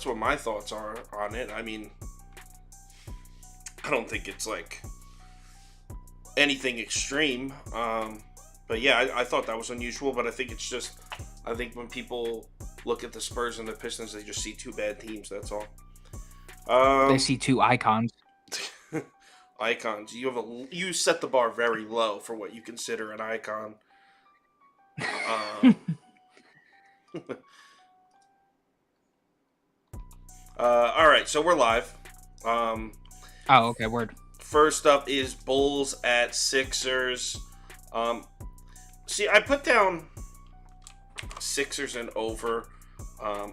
that's what my thoughts are on it. I mean, I don't think it's like anything extreme. But yeah, I thought that was unusual, but I think it's just, I think when people look at the Spurs and the Pistons, they just see two bad teams, that's all. They see two icons. Icons. You set the bar very low for what you consider an icon. All right, so we're live. Oh, okay, word. First up is Bulls at Sixers. See, I put down Sixers and over.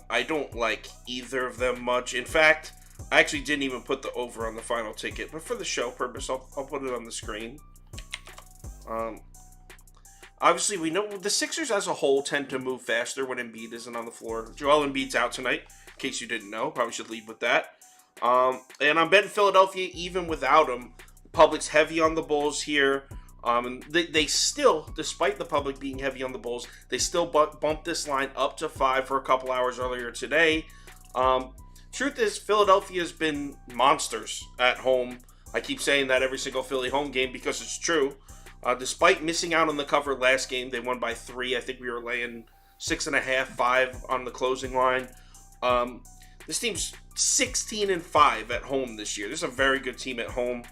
I don't like either of them much. In fact, I actually didn't even put the over on the final ticket, but for the show purpose, I'll put it on the screen. Obviously, we know the Sixers as a whole tend to move faster when Embiid isn't on the floor. Joel Embiid's out tonight, in case you didn't know. Probably should lead with that. And I'm betting Philadelphia even without him. The public's heavy on the Bulls here. And they still, despite the public being heavy on the Bulls, they still bumped this line up to 5 for a couple hours earlier today. Truth is, Philadelphia's been monsters at home. I keep saying that every single Philly home game because it's true. Despite missing out on the cover last game, they won by 3. I think we were laying 6.5, 5 on the closing line. This team's 16-5 at home this year. This is a very good team at home.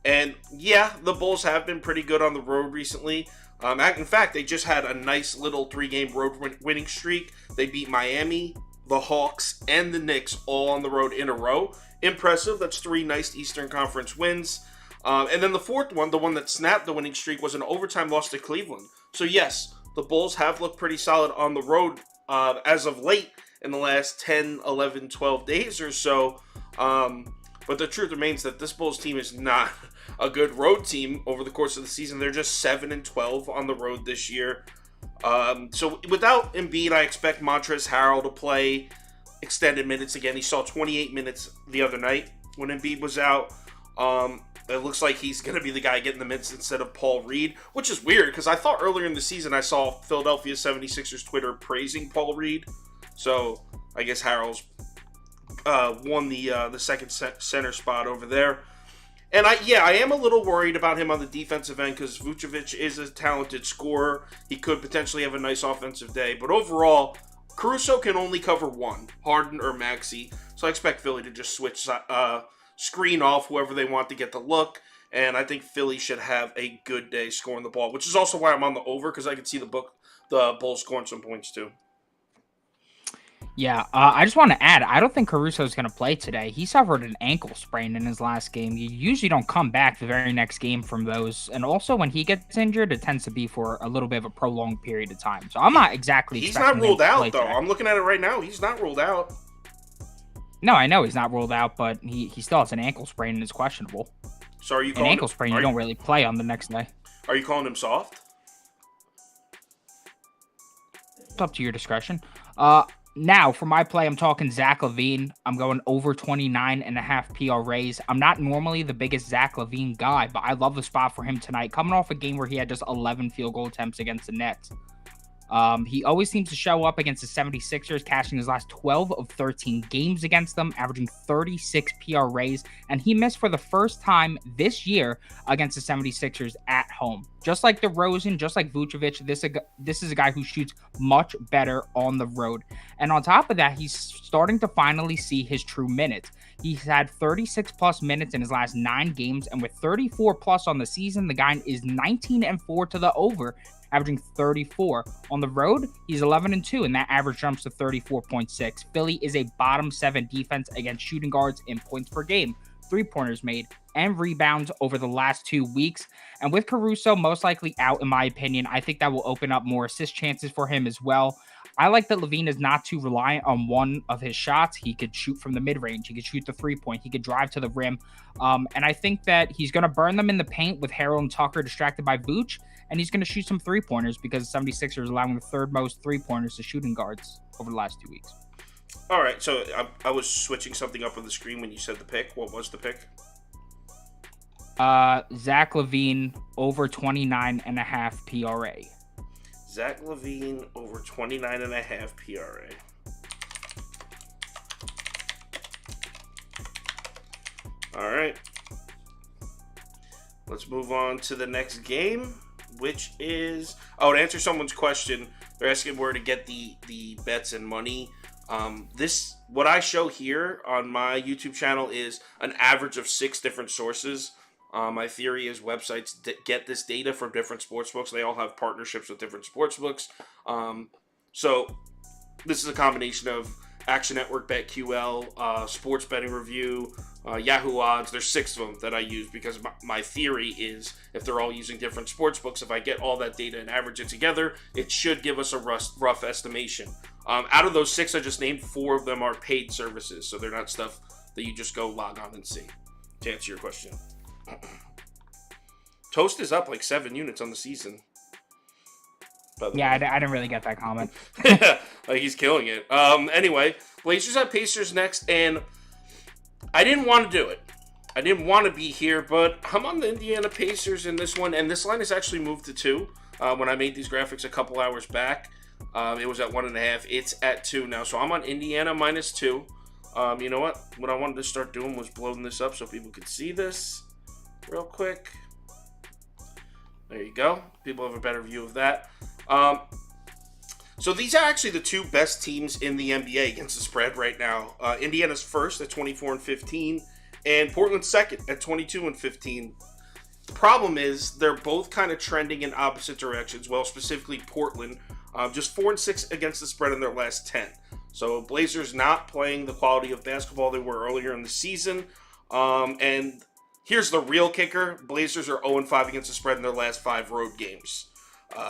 And yeah, the Bulls have been pretty good on the road recently. In fact, they just had a nice little 3-game road winning streak. They beat Miami, the Hawks, and the Knicks all on the road in a row. Impressive. That's 3 nice Eastern Conference wins. And then the fourth one, the one that snapped the winning streak, was an overtime loss to Cleveland. So yes, the Bulls have looked pretty solid on the road as of late in the last 10, 11, 12 days or so. But the truth remains that this Bulls team is not a good road team over the course of the season. They're just 7-12 on the road this year. So without Embiid, I expect Montrezl Harrell to play extended minutes again. He saw 28 minutes the other night when Embiid was out. It looks like he's going to be the guy getting the minutes instead of Paul Reed, which is weird because I thought earlier in the season I saw Philadelphia 76ers Twitter praising Paul Reed. So I guess Harrell's won the second center spot over there. And I am a little worried about him on the defensive end because Vucevic is a talented scorer. He could potentially have a nice offensive day. But overall, Caruso can only cover one, Harden or Maxey. So I expect Philly to just switch screen off whoever they want to get the look. And I think Philly should have a good day scoring the ball, which is also why I'm on the over because I can see the Bulls scoring some points too. Yeah, I just want to add, I don't think Caruso is going to play today. He suffered an ankle sprain in his last game. You usually don't come back the very next game from those. And also, when he gets injured, it tends to be for a little bit of a prolonged period of time. So I'm not exactly He's not ruled out, though. I'm looking at it right now. He's not ruled out. No, I know he's not ruled out, but he still has an ankle sprain and is questionable. So are you calling an ankle sprain, you don't really play on the next day. Are you calling him soft? It's up to your discretion. Now, for my play, I'm talking Zach LaVine. I'm going over 29.5 PRAs. I'm not normally the biggest Zach LaVine guy, but I love the spot for him tonight. Coming off a game where he had just 11 field goal attempts against the Nets. He always seems to show up against the 76ers, cashing his last 12 of 13 games against them, averaging 36 PRAs, and he missed for the first time this year against the 76ers at home. Just like DeRozan, just like Vucevic, this is a guy who shoots much better on the road. And on top of that, he's starting to finally see his true minutes. He's had 36-plus minutes in his last 9 games, and with 34-plus on the season, the guy is 19-4 to the over, averaging 34. On the road, he's 11-2, and that average jumps to 34.6. Philly is a bottom 7 defense against shooting guards in points per game, 3-pointers made, and rebounds over the last 2 weeks. And with Caruso most likely out, in my opinion, I think that will open up more assist chances for him as well. I like that LaVine is not too reliant on one of his shots. He could shoot from the mid-range. He could shoot the 3-point. He could drive to the rim. And I think that he's going to burn them in the paint with Harrell and Tucker distracted by Vooch. And he's going to shoot some 3-pointers because the 76ers are allowing the 3rd most 3-pointers to shooting guards over the last 2 weeks. All right, so I was switching something up on the screen when you said the pick. What was the pick? Zach LaVine over 29.5 PRA. Zach LaVine over 29.5 PRA. All right. Let's move on to the next game, which is... Oh, to answer someone's question, they're asking where to get the bets and money. What I show here on my YouTube channel is an average of 6 different sources. My theory is websites get this data from different sportsbooks. They all have partnerships with different sportsbooks. So this is a combination of Action Network, BetQL, Sports Betting Review, Yahoo Odds. There's 6 of them that I use because my theory is if they're all using different sports books, if I get all that data and average it together, it should give us a rough estimation. Out of those 6 I just named, 4 of them are paid services, so they're not stuff that you just go log on and see, to answer your question. Toast is up like 7 units on the season. Yeah, I didn't really get that comment. Like, he's killing it. Anyway, Blazers at Pacers next, and I didn't want to do it. I didn't want to be here, but I'm on the Indiana Pacers in this one, and this line has actually moved to 2. When I made these graphics a couple hours back, it was at 1.5. It's at 2 now, so I'm on Indiana minus 2. You know what? What I wanted to start doing was blowing this up so people could see this real quick. There you go. People have a better view of that. So these are actually the 2 best teams in the NBA against the spread right now. Indiana's first at 24-15, and Portland's second at 22-15. The problem is they're both kind of trending in opposite directions. Well, specifically Portland, just 4-6 against the spread in their last 10. So Blazers not playing the quality of basketball they were earlier in the season. And here's the real kicker. Blazers are 0-5 against the spread in their last 5 road games.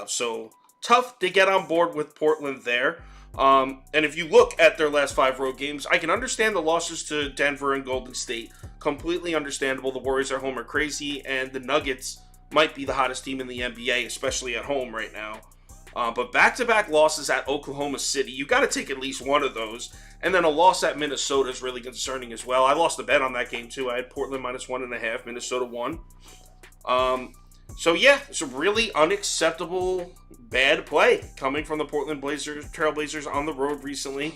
So tough to get on board with Portland there. And if you look at their last 5 road games, I can understand the losses to Denver and Golden State. Completely understandable. The Warriors at home are crazy, and the Nuggets might be the hottest team in the NBA, especially at home right now. But back-to-back losses at Oklahoma City, you got to take at least one of those. And then a loss at Minnesota is really concerning as well. I lost the bet on that game too. I had Portland minus 1.5, Minnesota 1. So yeah, it's a really unacceptable bad play coming from the Portland Trailblazers on the road recently.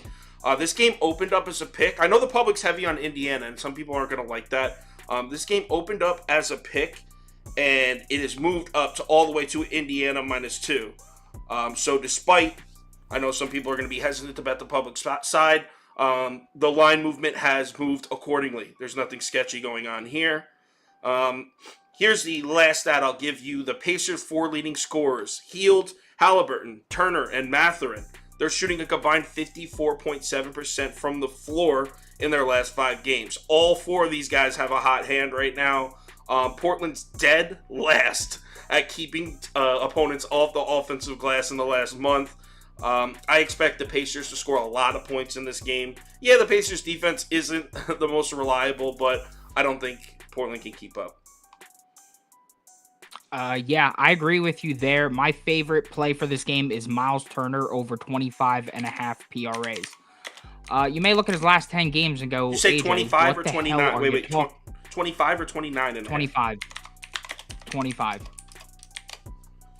This game opened up as a pick. I know the public's heavy on Indiana, and some people aren't going to like that. This game opened up as a pick, and it has moved up to all the way to Indiana minus 2. So despite, I know some people are going to be hesitant to bet the public side, the line movement has moved accordingly. There's nothing sketchy going on here. Here's the last stat I'll give you. The Pacers' 4 leading scorers, Hield, Halliburton, Turner, and Mathurin. They're shooting a combined 54.7% from the floor in their last 5 games. All 4 of these guys have a hot hand right now. Portland's dead last at keeping opponents off the offensive glass in the last month. I expect the Pacers to score a lot of points in this game. Yeah, the Pacers' defense isn't the most reliable, but I don't think Portland can keep up. Yeah, I agree with you there. My favorite play for this game is Miles Turner over 25.5 PRAs. You may look at his last 10 games and go, you say 25 or 29? Wait, 25 or 29 and 25. 25.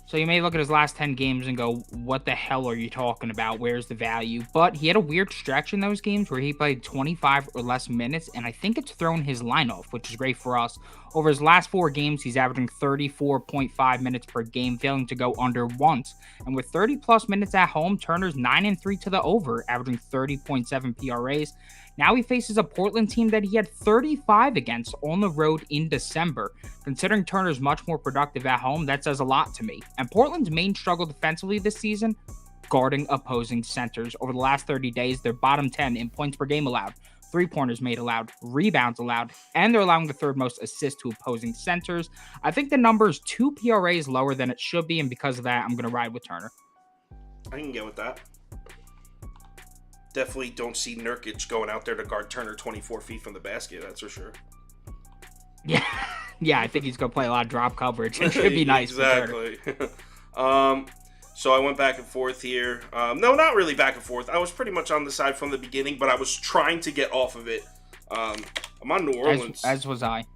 So you may look at his last 10 games and go, what the hell are you talking about? Where's the value? But he had a weird stretch in those games where he played 25 or less minutes, and I think it's thrown his line off, which is great for us. Over his last 4 games, he's averaging 34.5 minutes per game, failing to go under once. And with 30-plus minutes at home, Turner's 9-3 to the over, averaging 30.7 PRAs. Now he faces a Portland team that he had 35 against on the road in December. Considering Turner's much more productive at home, that says a lot to me. And Portland's main struggle defensively this season, guarding opposing centers. Over the last 30 days, they're bottom 10 in points per game allowed, 3-pointers made allowed, rebounds allowed, and they're allowing the 3rd most assists to opposing centers. I think the number is 2 PRAs lower than it should be, and because of that, I'm going to ride with Turner. I can get with that. Definitely don't see Nurkic going out there to guard Turner 24 feet from the basket, that's for sure. Yeah, I think he's going to play a lot of drop coverage. It should be nice. Exactly. So I went back and forth here. No, not really back and forth. I was pretty much on the side from the beginning, but I was trying to get off of it. I'm on New Orleans. As was I.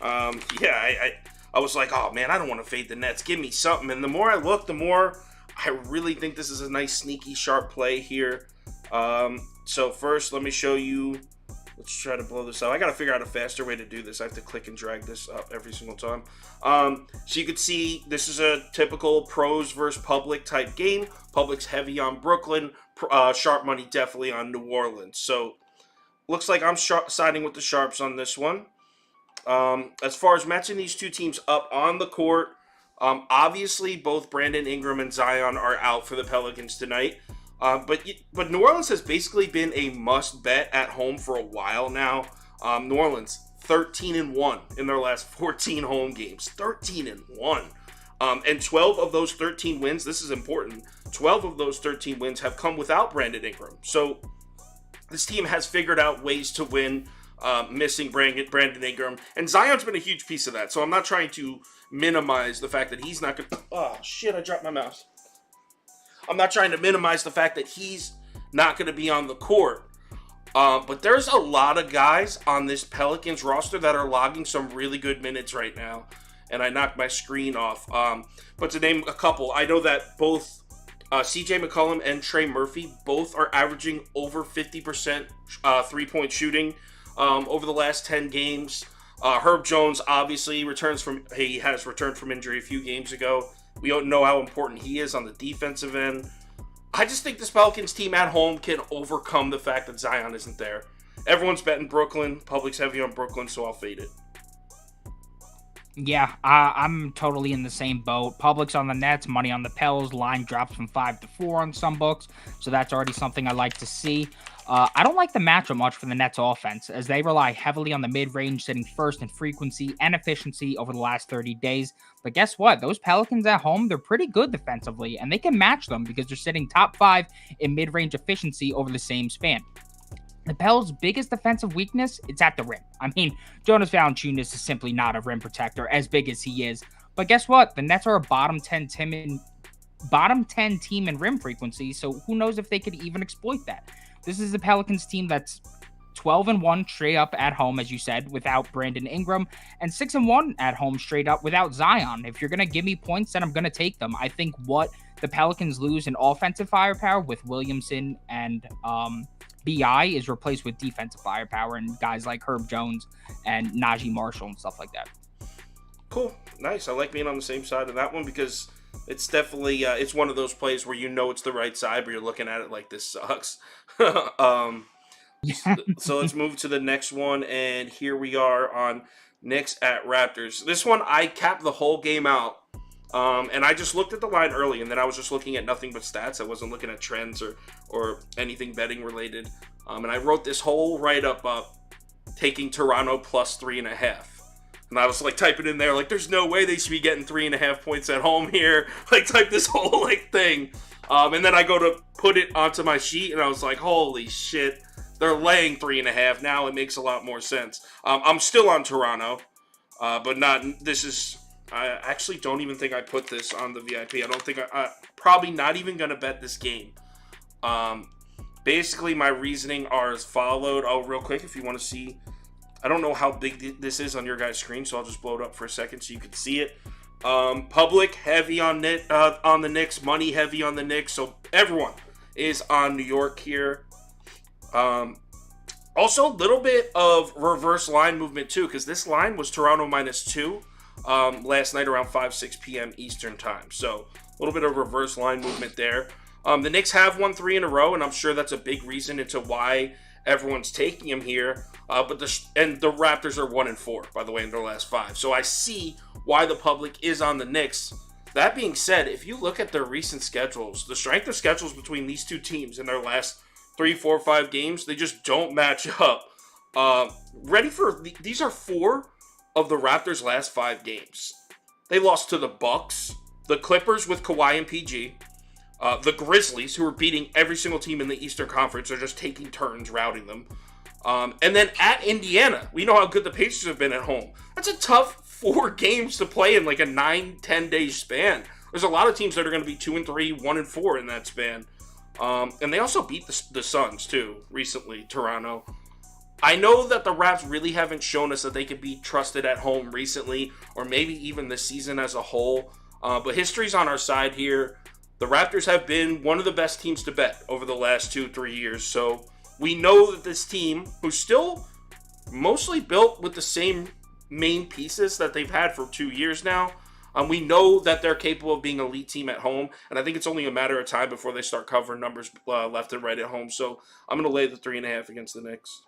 I was like, oh man, I don't want to fade the Nets. Give me something. And the more I look, the more I really think this is a nice, sneaky, sharp play here. So first, let me show you Let's try to blow this up. I got to figure out a faster way to do this. I have to click and drag this up every single time. So you could see this is a typical pros versus public type game. Public's heavy on Brooklyn. Sharp money definitely on New Orleans. So looks like I'm siding with the Sharps on this one. As far as matching these two teams up on the court, obviously both Brandon Ingram and Zion are out for the Pelicans tonight. But New Orleans has basically been a must bet at home for a while now. New Orleans 13-1 in their last 14 home games. 13-1. And 12 of those 13 wins, this is important, 12 of those 13 wins have come without Brandon Ingram. So this team has figured out ways to win, missing Brandon Ingram. And Zion's been a huge piece of that. So I'm not trying to minimize the fact that he's not going to... Oh, shit, I dropped my mouse. I'm not trying to minimize the fact that he's not going to be on the court. But there's a lot of guys on this Pelicans roster that are logging some really good minutes right now. And I knocked my screen off. But to name a couple, I know that both CJ McCollum and Trey Murphy both are averaging over 50% three-point shooting over the last 10 games. Herb Jones obviously has returned from injury a few games ago. We don't know how important he is on the defensive end. I just think this Pelicans team at home can overcome the fact that Zion isn't there. Everyone's betting Brooklyn. Public's heavy on Brooklyn, so I'll fade it. Yeah, I'm totally in the same boat. Public's on the Nets, money on the Pels. Line drops from 5 to 4 on some books, so that's already something I like to see. I don't like the matchup much for the Nets offense, as they rely heavily on the mid-range, sitting first in frequency and efficiency over the last 30 days. But guess what? Those Pelicans at home, they're pretty good defensively, and they can match them because they're sitting top 5 in mid-range efficiency over the same span. The Pels' biggest defensive weakness, it's at the rim. I mean, Jonas Valanciunas is simply not a rim protector, as big as he is. But guess what? The Nets are a bottom 10 team in rim frequency, so who knows if they could even exploit that. This is the Pelicans team that's 12-1 straight up at home, as you said, without Brandon Ingram, and 6-1 at home straight up without Zion. If you're going to give me points, then I'm going to take them. I think what the Pelicans lose in offensive firepower with Williamson and BI is replaced with defensive firepower and guys like Herb Jones and Najee Marshall and stuff like that. Cool. Nice. I like being on the same side of that one because it's definitely it's one of those plays where you know it's the right side, but you're looking at it like this sucks. So let's move to the next one, and here we are on Knicks at Raptors. This one, I capped the whole game out, and I just looked at the line early, and then I was just looking at nothing but stats. I wasn't looking at trends or anything betting related, and I wrote this whole write-up up taking Toronto plus 3.5. And I was like typing in there, like, there's no way they should be getting 3.5 points at home here. Like, type this whole thing. And then I go to put it onto my sheet, and I was like, holy shit, they're laying 3.5. Now it makes a lot more sense. I'm still on Toronto, but not. This is. I actually don't even think I put this on the VIP. I don't think I probably not even gonna bet this game. Basically, my reasoning are as followed. Oh, real quick, if you want to see. I don't know how big this is on your guys' screen, so I'll just blow it up for a second so you can see it. Public heavy on the Knicks, money heavy on the Knicks, so everyone is on New York here. Also, a little bit of reverse line movement too, because this line was Toronto -2 last night around 5-6 p.m. Eastern time. So a little bit of reverse line movement there. The Knicks have won 3 in a row, and I'm sure that's a big reason into why everyone's taking him here. But the Raptors are 1-4, by the way, in their last 5. So I see why the public is on the Knicks. That being said, if you look at their recent schedules, the strength of schedules between these two teams in their last 3, 4, 5 games, they just don't match up. These are 4 of the Raptors' last 5 games. They lost to the Bucks, the Clippers with Kawhi and PG, the Grizzlies, who are beating every single team in the Eastern Conference, are just taking turns routing them. And then at Indiana, we know how good the Pacers have been at home. That's a tough 4 games to play in like a 9-10 day span. There's a lot of teams that are going to be 2-3, 1-4 in that span. And they also beat the Suns too recently, Toronto. I know that the Raps really haven't shown us that they can be trusted at home recently, or maybe even this season as a whole. But history's on our side here. The Raptors have been one of the best teams to bet over the last 2-3 years. So We know that this team, who's still mostly built with the same main pieces that they've had for 2 years now, we know that they're capable of being an elite team at home, and I think it's only a matter of time before they start covering numbers left and right at home. So I'm going to lay the 3.5 against the Knicks.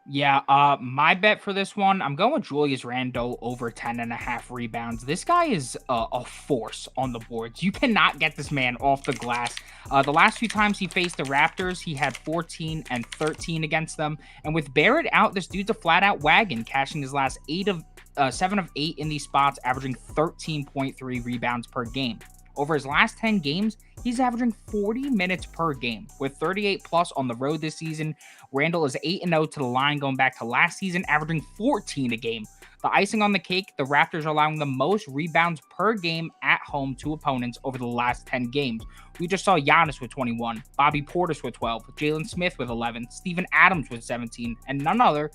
Yeah, my bet for this one, I'm going Julius Randle over 10.5 rebounds. This guy is a force on the boards. You cannot get this man off the glass. The last few times he faced the Raptors, he had 14 and 13 against them. And with Barrett out, this dude's a flat-out wagon, cashing his last 7 of 8 in these spots, averaging 13.3 rebounds per game. Over his last 10 games, he's averaging 40 minutes per game. With 38 plus on the road this season, Randle is 8-0 to the line going back to last season, averaging 14 a game. The icing on the cake, the Raptors are allowing the most rebounds per game at home to opponents over the last 10 games. We just saw Giannis with 21, Bobby Portis with 12, Jalen Smith with 11, Steven Adams with 17, and none other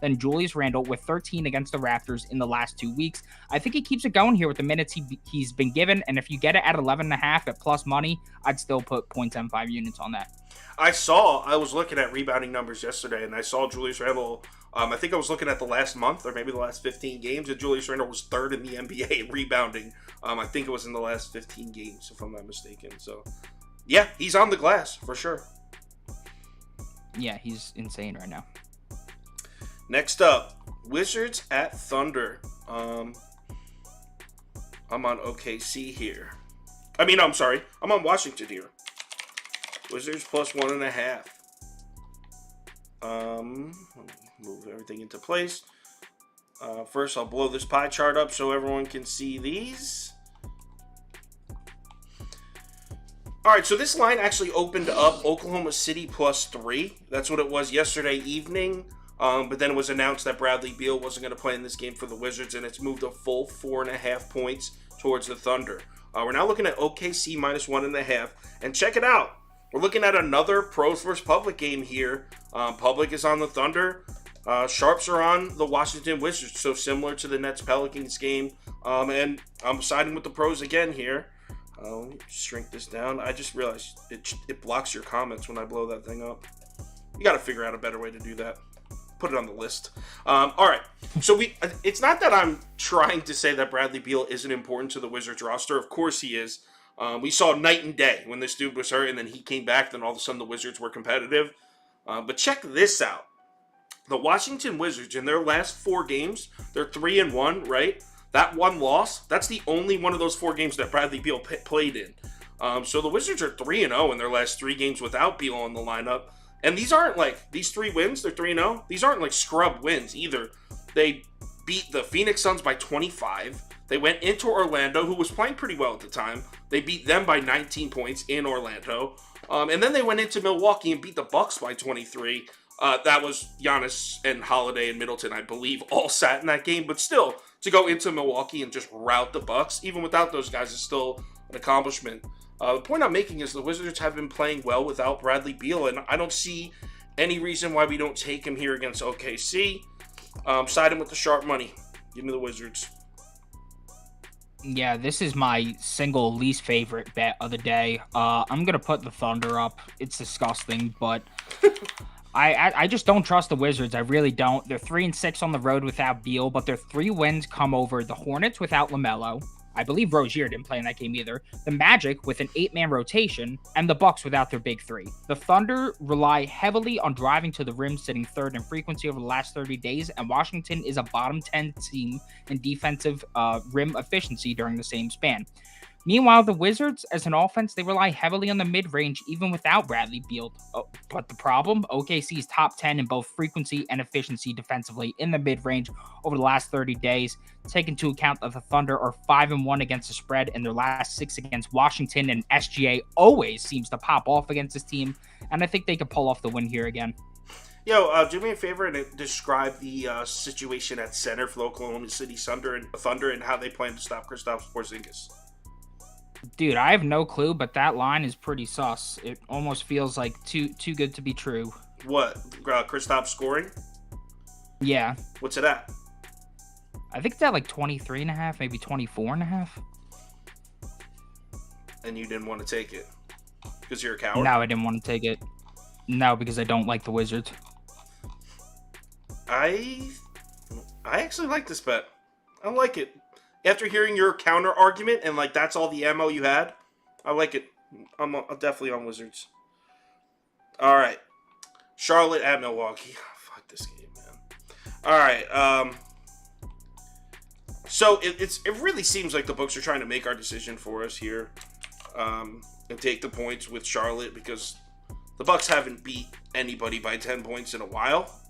than Julius Randle with 13 against the Raptors in the last 2 weeks. I think he keeps it going here with the minutes he's been given, and if you get it at 11.5 at plus money, I'd still put 0.75 units on that. I was looking at rebounding numbers yesterday, and I saw Julius Randle. I think I was looking at the last month or maybe the last 15 games, and Julius Randle was third in the NBA in rebounding. I think it was in the last 15 games, if I'm not mistaken. So, yeah, he's on the glass for sure. Yeah, he's insane right now. Next up, Wizards at Thunder. I'm on OKC here. I'm sorry. I'm on Washington here. Wizards plus 1.5. Let me move everything into place. First, I'll blow this pie chart up so everyone can see these. All right, so this line actually opened up Oklahoma City plus 3. That's what it was yesterday evening. But then it was announced that Bradley Beal wasn't going to play in this game for the Wizards, and it's moved a full 4.5 points towards the Thunder. We're now looking at OKC minus 1.5, and check it out. We're looking at another pros versus public game here. Public is on the Thunder. Sharps are on the Washington Wizards, so similar to the Nets-Pelicans game. And I'm siding with the pros again here. Let me shrink this down. I just realized it blocks your comments when I blow that thing up. You got to figure out a better way to do that. Put it on the list. All right. So it's not that I'm trying to say that Bradley Beal isn't important to the Wizards roster. Of course he is. We saw night and day when this dude was hurt, and then he came back. Then all of a sudden the Wizards were competitive. But check this out. The Washington Wizards, in their last 4 games, they're 3-1, right? That one loss, that's the only one of those 4 games that Bradley Beal played in. So the Wizards are 3-0 in their last 3 games without Beal in the lineup. And these aren't like, these 3 wins, they're 3-0. These aren't like scrub wins either. They beat the Phoenix Suns by 25. They went into Orlando, who was playing pretty well at the time. They beat them by 19 points in Orlando. And then they went into Milwaukee and beat the Bucks by 23. That was Giannis and Holiday and Middleton, I believe, all sat in that game. But still, to go into Milwaukee and just rout the Bucks, even without those guys, is still an accomplishment. The point I'm making is the Wizards have been playing well without Bradley Beal, and I don't see any reason why we don't take him here against OKC. Siding with the sharp money. Give me the Wizards. Yeah, this is my single least favorite bet of the day. I'm going to put the Thunder up. It's disgusting, but I just don't trust the Wizards. I really don't. They're 3-6 on the road without Beal, but their 3 wins come over the Hornets without LaMelo. I believe Rozier didn't play in that game either. The Magic with an 8-man rotation, and the Bucks without their big 3. The Thunder rely heavily on driving to the rim, sitting 3rd in frequency over the last 30 days, and Washington is a bottom 10 team in defensive rim efficiency during the same span. Meanwhile, the Wizards, as an offense, they rely heavily on the mid-range even without Bradley Beal. But the problem, OKC's top 10 in both frequency and efficiency defensively in the mid-range over the last 30 days. Take into account that the Thunder are 5-1 against the spread in their last 6 against Washington, and SGA always seems to pop off against this team, and I think they could pull off the win here again. Yo, do me a favor and describe the situation at center for the Oklahoma City Thunder and how they plan to stop Kristaps Porzingis. Dude, I have no clue, but that line is pretty sus. It almost feels like too good to be true. What? Kristaps scoring? Yeah. What's it at? I think it's at like 23.5, maybe 24.5. And you didn't want to take it because you're a coward? No, I didn't want to take it. No, because I don't like the Wizards. I actually like this bet. I like it. After hearing your counter argument and like that's all the ammo you had, I like it. I'm definitely on Wizards. All right, Charlotte at Milwaukee. Fuck this game, man. All right. So it really seems like the books are trying to make our decision for us here, and take the points with Charlotte because the Bucks haven't beat anybody by 10 points in a while.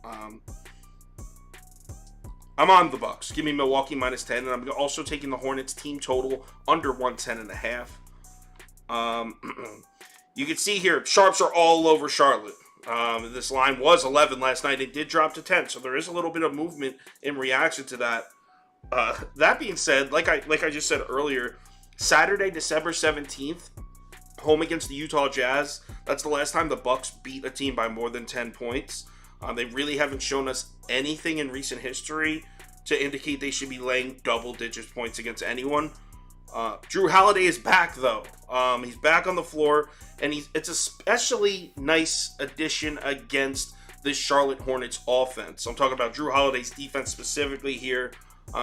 I'm on the Bucks. Give me Milwaukee minus 10, and I'm also taking the Hornets team total under 110.5. You can see here, sharps are all over Charlotte. This line was 11 last night. It did drop to 10, so there is a little bit of movement in reaction to that. That being said, like I just said earlier, Saturday, December 17th, home against the Utah Jazz. That's the last time the Bucks beat a team by more than 10 points. They really haven't shown us anything in recent history to indicate they should be laying double-digit points against anyone. Drew Holiday is back, though. He's back on the floor, and it's a especially nice addition against this Charlotte Hornets offense. So I'm talking about Drew Holiday's defense specifically here,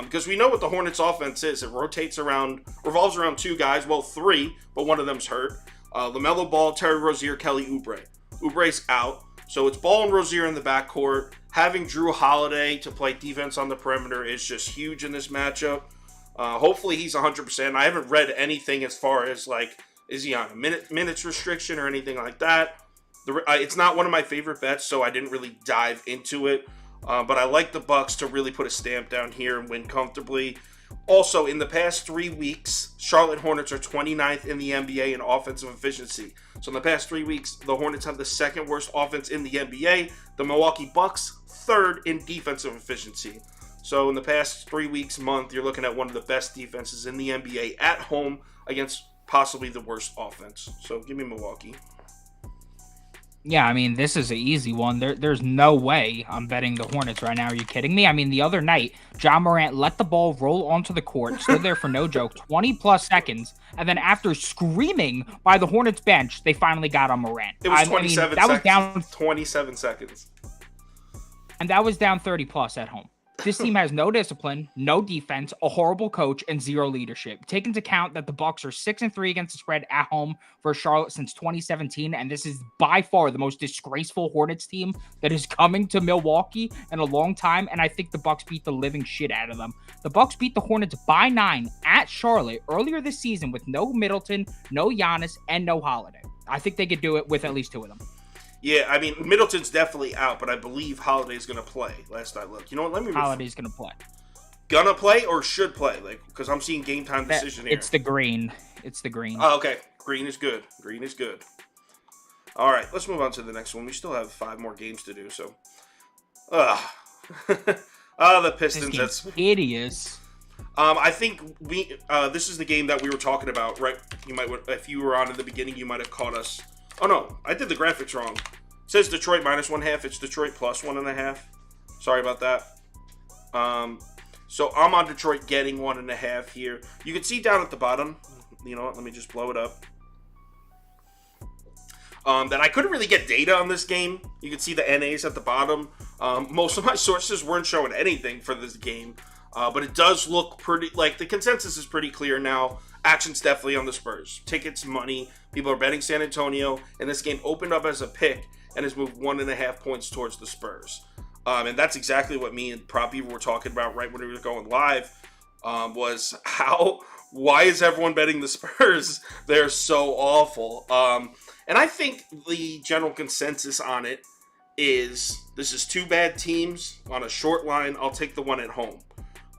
because we know what the Hornets offense is. It revolves around two guys, well, three, but one of them's hurt. LaMelo Ball, Terry Rozier, Kelly Oubre. Oubre's out. So it's Ball and Rozier in the backcourt. Having Drew Holiday to play defense on the perimeter is just huge in this matchup. Hopefully he's 100%. I haven't read anything as far as, like, is he on a minutes restriction or anything like that. It's not one of my favorite bets, so I didn't really dive into it. But I like the Bucks to really put a stamp down here and win comfortably. Also, in the past 3 weeks, Charlotte Hornets are 29th in the NBA in offensive efficiency. So in the past 3 weeks, the Hornets have the second worst offense in the NBA. The Milwaukee Bucks, third in defensive efficiency. So in the past 3 weeks, month, you're looking at one of the best defenses in the NBA at home against possibly the worst offense. So give me Milwaukee. Yeah, I mean, this is an easy one. There's no way I'm betting the Hornets right now. Are you kidding me? I mean, the other night, John Morant let the ball roll onto the court, stood there for no joke, 20-plus seconds, and then after screaming by the Hornets bench, they finally got on Morant. It was 27 seconds. That was down 27 seconds. And that was down 30-plus at home. This team has no discipline, no defense, a horrible coach, and zero leadership. Take into account that the Bucks are 6-3 against the spread at home for Charlotte since 2017, and this is by far the most disgraceful Hornets team that is coming to Milwaukee in a long time, and I think the Bucks beat the living shit out of them. The Bucks beat the Hornets by 9 at Charlotte earlier this season with no Middleton, no Giannis, and no Holiday. I think they could do it with at least two of them. Yeah, I mean, Middleton's definitely out, but I believe Holiday's going to play, last I looked. You know what, let me... Holiday's going to play. Gonna play or should play? Like, because I'm seeing game time decision here. It's the green. Oh, okay. Green is good. All right, let's move on to the next one. We still have 5 more games to do, so... the Pistons. That's hideous. I think this is the game that we were talking about, right? You might, if you were on in the beginning, you might have caught us. Oh no, I did the graphics wrong. It says Detroit minus 1/2. It's Detroit plus 1.5. Sorry about that. So I'm on Detroit getting 1.5 here. You can see down at the bottom. You know what? Let me just blow it up. That I couldn't really get data on this game. You can see the NAs at the bottom. Most of my sources weren't showing anything for this game. But it does look pretty, like the consensus is pretty clear now. Action's definitely on the Spurs. Tickets, money. People are betting San Antonio. And this game opened up as a pick and has moved 1.5 points towards the Spurs. And that's exactly what me and Prop Beaver were talking about right when we were going live. Was why is everyone betting the Spurs? They're so awful. And I think the general consensus on it is this is 2 bad teams on a short line. I'll take the one at home.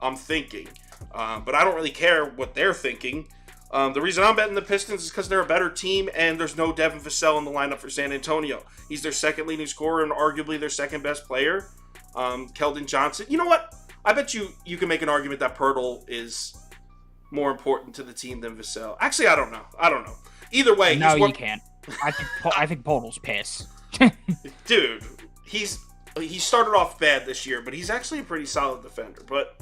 I'm thinking. But I don't really care what they're thinking. The reason I'm betting the Pistons is because they're a better team and there's no Devin Vassell in the lineup for San Antonio. He's their second leading scorer and arguably their second best player. Keldon Johnson. You know what? I bet you can make an argument that Pirtle is more important to the team than Vassell. Actually, I don't know. Either way. No, you can't. I think Pirtle's piss. Dude, he started off bad this year, but he's actually a pretty solid defender. But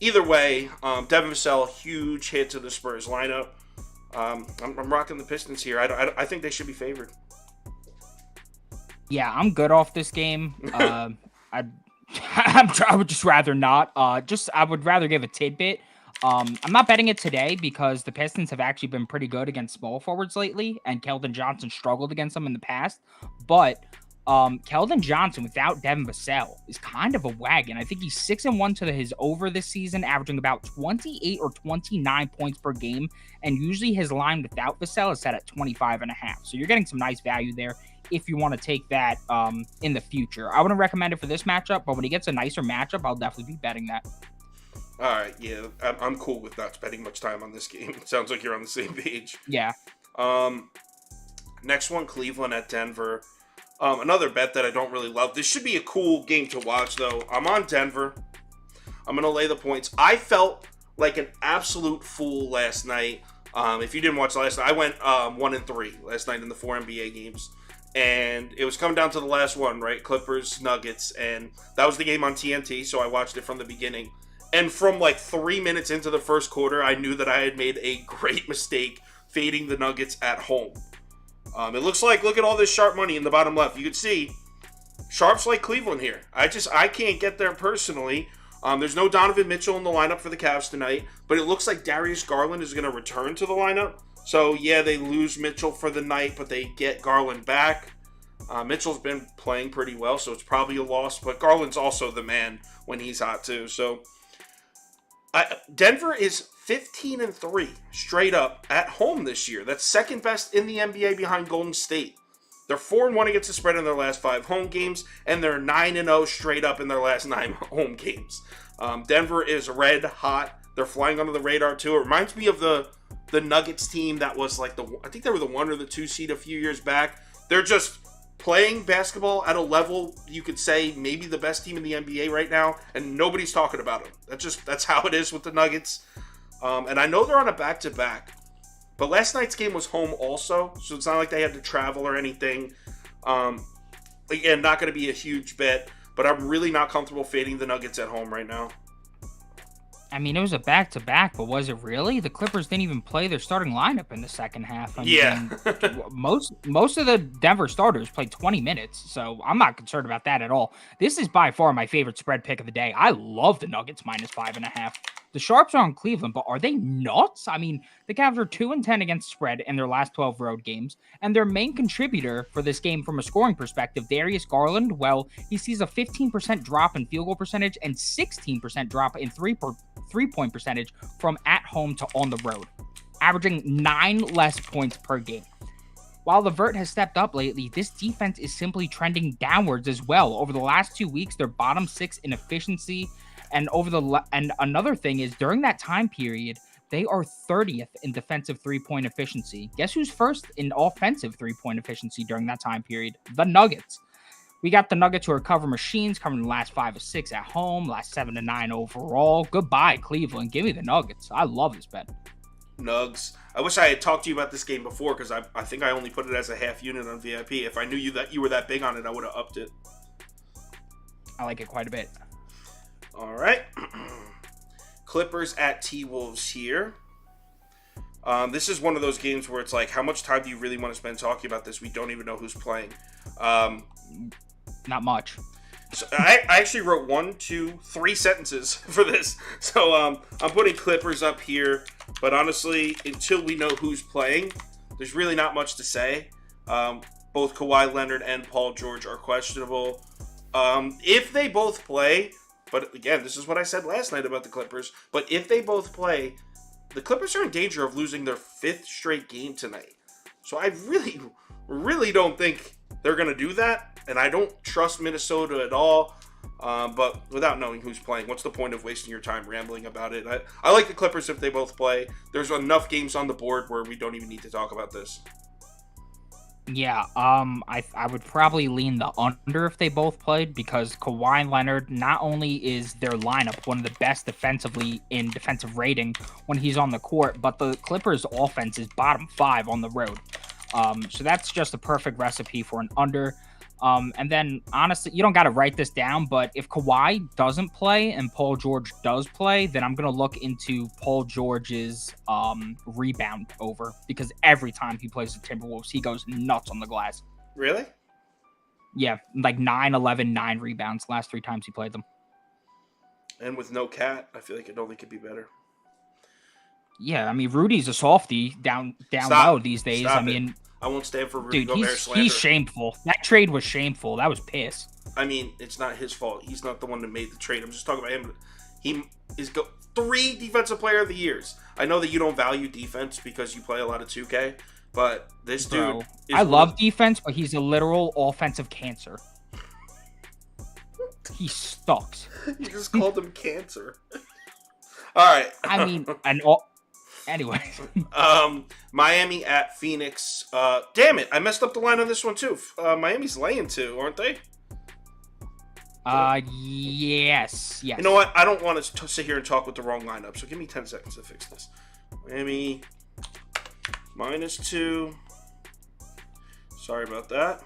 either way, Devin Vassell, huge hit to the Spurs lineup. I'm rocking the Pistons here. I think they should be favored. Yeah, I'm good off this game. I I would just rather not. I would rather give a tidbit. I'm not betting it today because the Pistons have actually been pretty good against small forwards lately, and Keldon Johnson struggled against them in the past. But Keldon Johnson without Devin Vassell is kind of a wagon. I think he's 6-1 to his over this season, averaging about 28 or 29 points per game, and usually his line without Vassell is set at 25.5. So you're getting some nice value there if you want to take that in the future. I wouldn't recommend it for this matchup, but when he gets a nicer matchup, I'll definitely be betting that. All right, yeah, I'm cool with not spending much time on this game. It sounds like you're on the same page. Yeah. Next one, Cleveland at Denver. Another bet that I don't really love. This should be a cool game to watch, though. I'm on Denver. I'm going to lay the points. I felt like an absolute fool last night. If you didn't watch last night, I went 1-3 last night in the 4 NBA games. And it was coming down to the last one, right? Clippers, Nuggets. And that was the game on TNT, so I watched it from the beginning. And from like 3 minutes into the first quarter, I knew that I had made a great mistake fading the Nuggets at home. It looks like, look at all this sharp money in the bottom left. You can see, sharps like Cleveland here. I can't get there personally. There's no Donovan Mitchell in the lineup for the Cavs tonight, but it looks like Darius Garland is going to return to the lineup. So, yeah, they lose Mitchell for the night, but they get Garland back. Mitchell's been playing pretty well, so it's probably a loss, but Garland's also the man when he's hot, too. So, Denver is 15-3 straight up at home this year. That's second best in the NBA behind Golden State. They're 4-1 against the spread in their last 5 home games, and they're 9-0 straight up in their last 9 home games. Denver is red hot. They're flying under the radar too. It reminds me of the Nuggets team that was like I think they were the 1 or the 2 seed a few years back. They're just playing basketball at a level you could say maybe the best team in the NBA right now, and nobody's talking about them. That's how it is with the Nuggets. And I know they're on a back-to-back, but last night's game was home also, so it's not like they had to travel or anything. Again, not going to be a huge bet, but I'm really not comfortable fading the Nuggets at home right now. I mean, it was a back-to-back, but was it really? The Clippers didn't even play their starting lineup in the second half. Yeah. most of the Denver starters played 20 minutes, so I'm not concerned about that at all. This is by far my favorite spread pick of the day. I love the Nuggets minus 5.5. The Sharps are on Cleveland, but are they nuts? I mean, the Cavs are 2-10 against spread in their last 12 road games, and their main contributor for this game from a scoring perspective, Darius Garland, well, he sees a 15% drop in field goal percentage and 16% drop in three-point percentage from at home to on the road, averaging 9 less points per game. While LeVert has stepped up lately, this defense is simply trending downwards as well. Over the last 2 weeks, they're bottom 6 in efficiency. And another thing is, during that time period, they are 30th in defensive 3-point efficiency. Guess who's first in offensive 3-point efficiency during that time period? The Nuggets. We got the Nuggets, who are cover machines, coming in the last 5 of 6 at home, last 7 of 9 overall. Goodbye, Cleveland. Give me the Nuggets. I love this bet. Nugs. I wish I had talked to you about this game before, because I think I only put it as a half unit on VIP. If I knew that you were that big on it, I would have upped it. I like it quite a bit. All right. Clippers at T-Wolves here. This is one of those games where it's like, how much time do you really want to spend talking about this? We don't even know who's playing. Not much. So I actually wrote 1, 2, 3 sentences for this. So I'm putting Clippers up here. But honestly, until we know who's playing, there's really not much to say. Both Kawhi Leonard and Paul George are questionable. If they both play... But again, this is what I said last night about the Clippers. But if they both play, the Clippers are in danger of losing their 5th straight game tonight. So I really, really don't think they're going to do that. And I don't trust Minnesota at all. But without knowing who's playing, what's the point of wasting your time rambling about it? I like the Clippers if they both play. There's enough games on the board where we don't even need to talk about this. Yeah, I would probably lean the under if they both played, because Kawhi Leonard, not only is their lineup one of the best defensively in defensive rating when he's on the court, but the Clippers' offense is bottom 5 on the road. So that's just a perfect recipe for an under. And then, honestly, you don't got to write this down, but if Kawhi doesn't play and Paul George does play, then I'm going to look into Paul George's rebound over, because every time he plays the Timberwolves, he goes nuts on the glass. Really? Yeah, like 9, 11, 9 rebounds last 3 times he played them. And with no Cat, I feel like it only could be better. Yeah, I mean, Rudy's a softie down low these days. Stop I mean, I won't stand for Rudy dude, Gobert slander. he's shameful. That trade was shameful. That was piss. I mean, it's not his fault. He's not the one that made the trade. I'm just talking about him. He is 3 defensive player of the years. I know that you don't value defense because you play a lot of 2K, but this dude. I love defense, but he's a literal offensive cancer. He sucks. You just called him cancer. All right. I mean, anyway. Miami at Phoenix. Damn it, I messed up the line on this one too. Miami's laying 2, aren't they? Yes. You know what? I don't want to sit here and talk with the wrong lineup, so give me 10 seconds to fix this. Miami -2. Sorry about that.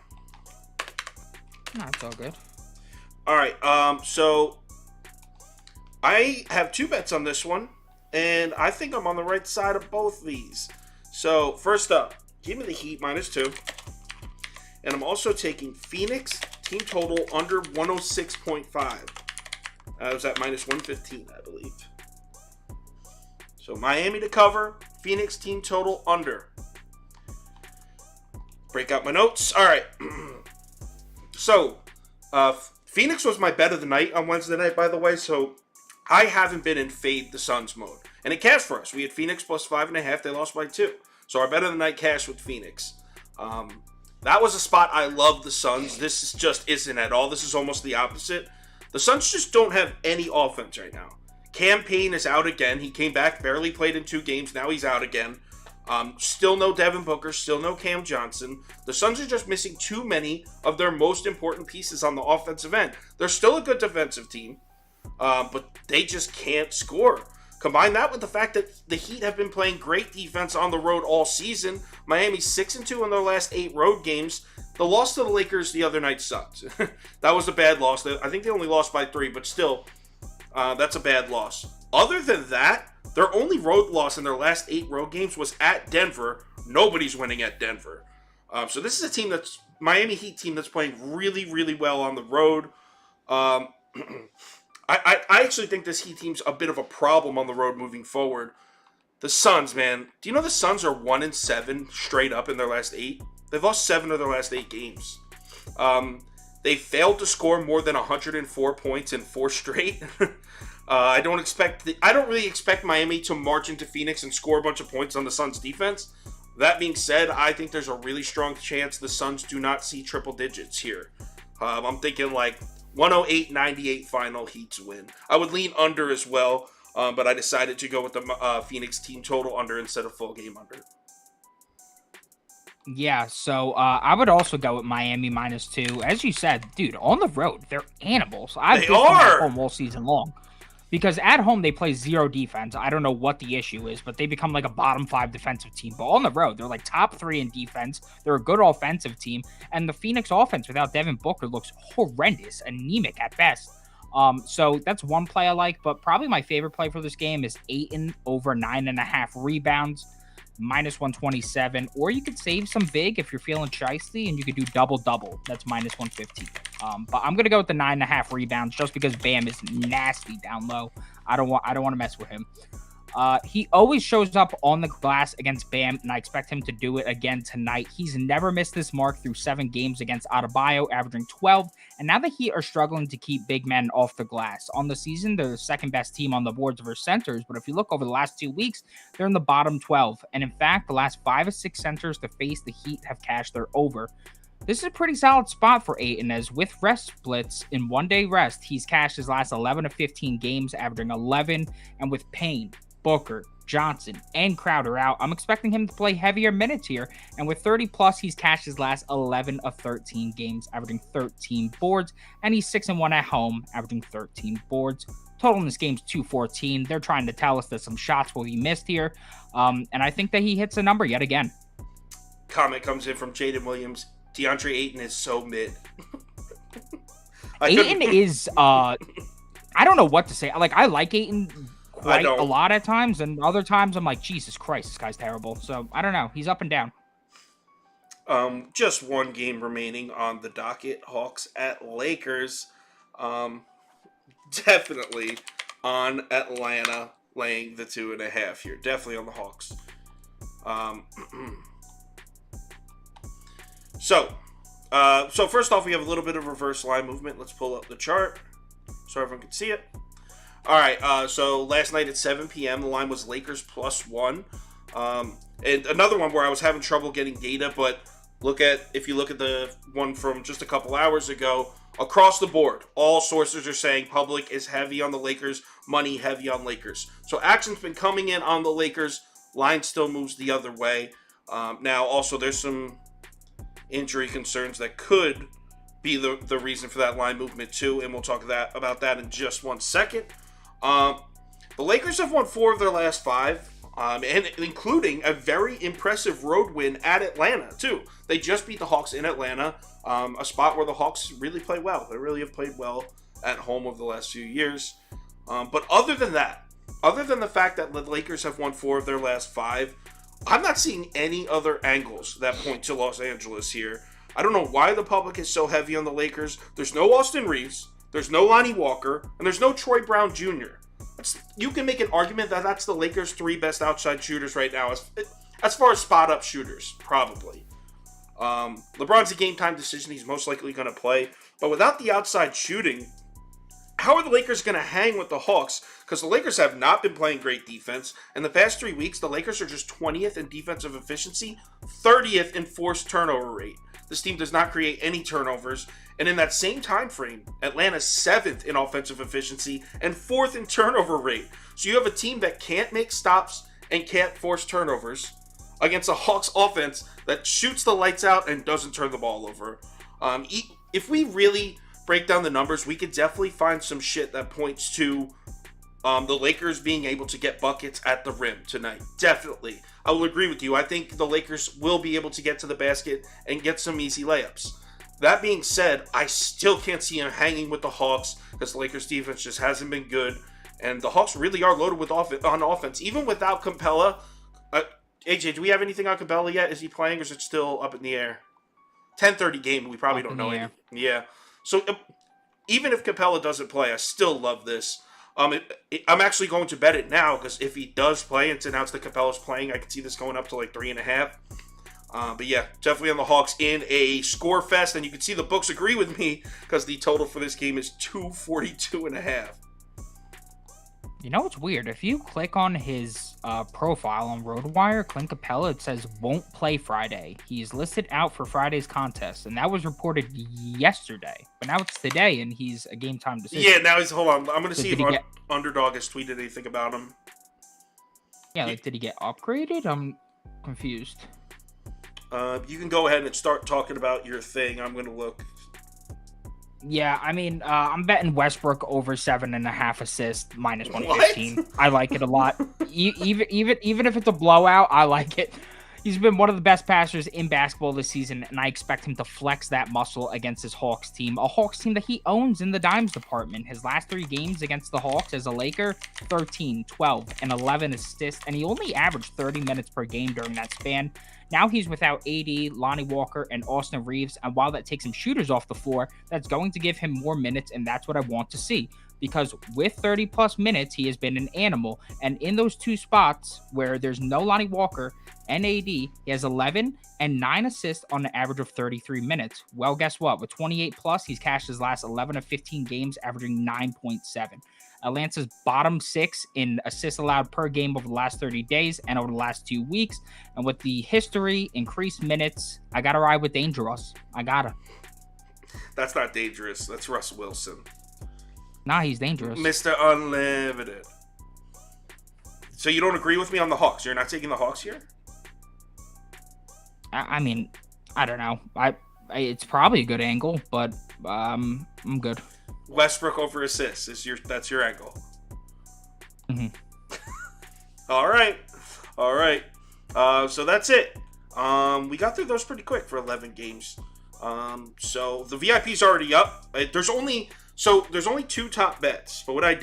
No, it's all good. All right. So I have 2 bets on this one, and I think I'm on the right side of both these. So first up, give me the Heat -2, and I'm also taking Phoenix team total under 106.5. I was at -115, I believe. So Miami to cover, Phoenix team total under. Break out my notes. All right. So, Phoenix was my bet of the night on Wednesday night, by the way. So I haven't been in fade the Suns mode, and it cashed for us. We had Phoenix plus 5.5. They lost by 2. So our bet of the night cashed with Phoenix. That was a spot I love the Suns. This just isn't at all. This is almost the opposite. The Suns just don't have any offense right now. Cam Payne is out again. He came back, barely played in 2 games. Now he's out again. Still no Devin Booker. Still no Cam Johnson. The Suns are just missing too many of their most important pieces on the offensive end. They're still a good defensive team, but they just can't score. Combine that with the fact that the Heat have been playing great defense on the road all season. Miami's 6-2 in their last 8 road games. The loss to the Lakers the other night sucked. That was a bad loss. I think they only lost by 3, but still, that's a bad loss. Other than that, their only road loss in their last 8 road games was at Denver. Nobody's winning at Denver. So this is a team Miami Heat team that's playing really, really well on the road. I actually think this Heat team's a bit of a problem on the road moving forward. The Suns, man. Do you know the Suns are 1-7 straight up in their last 8? They've lost 7 of their last 8 games. They failed to score more than 104 points in 4 straight. I don't really expect Miami to march into Phoenix and score a bunch of points on the Suns' defense. That being said, I think there's a really strong chance the Suns do not see triple digits here. I'm thinking like 108-98 final, Heat's win. I would lean under as well, but I decided to go with the Phoenix team total under instead of full game under. Yeah, so I would also go with Miami -2. As you said, dude, on the road, they're animals. They are! Home all season long. Because at home, they play 0 defense. I don't know what the issue is, but they become like a bottom 5 defensive team. But on the road, they're like top 3 in defense. They're a good offensive team. And the Phoenix offense without Devin Booker looks horrendous, anemic at best. So that's one play I like. But probably my favorite play for this game is Ayton over 9.5 rebounds. -127, or you could save some big if you're feeling shiesty and you could do double. That's -115. But I'm gonna go with the 9.5 rebounds just because Bam is nasty down low. I don't want to mess with him. He always shows up on the glass against Bam, and I expect him to do it again tonight. He's never missed this mark through 7 games against Adebayo, averaging 12. And now the Heat are struggling to keep big men off the glass. On the season, they're the second best team on the boards for centers, but if you look over the last 2 weeks, they're in the bottom 12. And in fact, the last 5 of 6 centers to face the Heat have cashed their over. This is a pretty solid spot for Ayton, as with rest splits in 1-day rest, he's cashed his last 11 of 15 games, averaging 11, and with Payne, Booker, Johnson, and Crowder out, I'm expecting him to play heavier minutes here. And with 30 plus, he's cashed his last 11 of 13 games, averaging 13 boards, and he's 6-1 at home, averaging 13 boards. Total in this game is 214. They're trying to tell us that some shots will be missed here, and I think that he hits a number yet again. Comment comes in from Jaden Williams. DeAndre Ayton is so mid. Ayton is, I don't know what to say. Like, I like Ayton quite a lot at times, and other times I'm like, Jesus Christ, this guy's terrible. So I don't know. He's up and down. Just one game remaining on the docket. Hawks at Lakers. Definitely on Atlanta laying the 2.5 here. Definitely on the Hawks. So first off, we have a little bit of reverse line movement. Let's pull up the chart so everyone can see it. All right, so last night at 7 p.m., the line was Lakers +1. And another one where I was having trouble getting data, but if you look at the one from just a couple hours ago, across the board, all sources are saying public is heavy on the Lakers, money heavy on Lakers. So action's been coming in on the Lakers. Line still moves the other way. Now, also, there's some injury concerns that could be the reason for that line movement too, and we'll talk about that in just 1 second. The Lakers have won 4 of their last 5, and including a very impressive road win at Atlanta too. They just beat the Hawks in Atlanta, a spot where the Hawks really play well. They really have played well at home over the last few years. But other than the fact that the Lakers have won 4 of their last 5, I'm not seeing any other angles that point to Los Angeles here. I don't know why the public is so heavy on the Lakers. There's no Austin Reeves, there's no Lonnie Walker, and there's no Troy Brown Jr. You can make an argument that that's the Lakers' 3 best outside shooters right now, as far as spot-up shooters, probably. LeBron's a game-time decision. He's most likely going to play. But without the outside shooting, how are the Lakers going to hang with the Hawks? Because the Lakers have not been playing great defense. In the past 3 weeks, the Lakers are just 20th in defensive efficiency, 30th in forced turnover rate. This team does not create any turnovers. And in that same time frame, Atlanta's 7th in offensive efficiency and 4th in turnover rate. So you have a team that can't make stops and can't force turnovers against a Hawks offense that shoots the lights out and doesn't turn the ball over. If we really break down the numbers, we could definitely find some shit that points to the Lakers being able to get buckets at the rim tonight. Definitely. I will agree with you. I think the Lakers will be able to get to the basket and get some easy layups. That being said, I still can't see him hanging with the Hawks because the Lakers defense just hasn't been good. And the Hawks really are loaded with on offense. Even without Capella. AJ, do we have anything on Capella yet? Is he playing or is it still up in the air? 10:30 game, we probably don't know anything. Yeah. So even if Capella doesn't play, I still love this. I'm actually going to bet it now because if he does play, it's announced that Capella's playing, I could see this going up to like 3.5. But yeah, definitely on the Hawks in a score fest, and you can see the books agree with me because the total for this game is 242.5. You know what's weird? If you click on his profile on RotoWire, Clint Capella, it says won't play Friday. He's listed out for Friday's contest, and that was reported yesterday. But now it's today, and he's a game time decision. Yeah, now hold on. I'm going to see if Underdog has tweeted anything about him. Yeah, like, did he get upgraded? I'm confused. You can go ahead and start talking about your thing. I'm going to look. Yeah, I mean, I'm betting Westbrook over 7.5 assists, minus 115. What? I like it a lot. Even if it's a blowout, I like it. He's been one of the best passers in basketball this season, and I expect him to flex that muscle against his Hawks team. A Hawks team that he owns in the dimes department. His last 3 games against the Hawks as a Laker, 13, 12, and 11 assists, and he only averaged 30 minutes per game during that span. Now he's without AD, Lonnie Walker, and Austin Reeves, and while that takes some shooters off the floor, that's going to give him more minutes, and that's what I want to see. Because with 30-plus minutes, he has been an animal, and in those 2 spots where there's no Lonnie Walker and AD, he has 11 and 9 assists on an average of 33 minutes. Well, guess what? With 28-plus, he's cashed his last 11 of 15 games, averaging 9.7. Atlanta's bottom 6 in assists allowed per game over the last 30 days and over the last 2 weeks. And with the history, increased minutes, I got to ride with Dangerous. I got to. That's not dangerous. That's Russ Wilson. Nah, he's dangerous. Mr. Unlimited. So you don't agree with me on the Hawks? You're not taking the Hawks here? I mean, I don't know. It's probably a good angle, but I'm good. Westbrook over assists that's your angle. Mm-hmm. All right. So that's it. We got through those pretty quick for 11 games. So the VIP's already up. There's only 2 top bets. But what I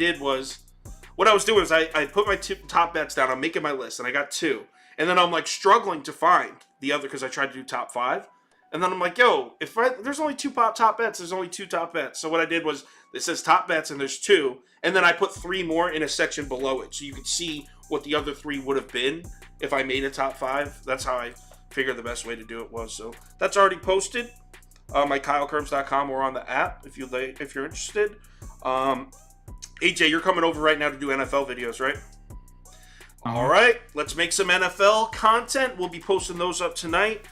was doing is I put my 2 top bets down. I'm making my list, and I got 2. And then I'm like struggling to find the other because I tried to do top 5. And then I'm like, yo, there's only two top bets. There's only two top bets. So what I did was, it says top bets and there's two. And then I put three more in a section below it. So you can see what the other three would have been if I made a top five. That's how I figured the best way to do it was. So that's already posted. My KyleKirms.com or on the app if you're interested. AJ, you're coming over right now to do NFL videos, right? All right, let's make some NFL content. We'll be posting those up tonight.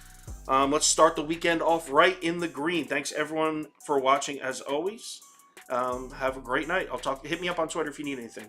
Let's start the weekend off right in the green. Thanks everyone for watching as always. Have a great night. Hit me up on Twitter if you need anything.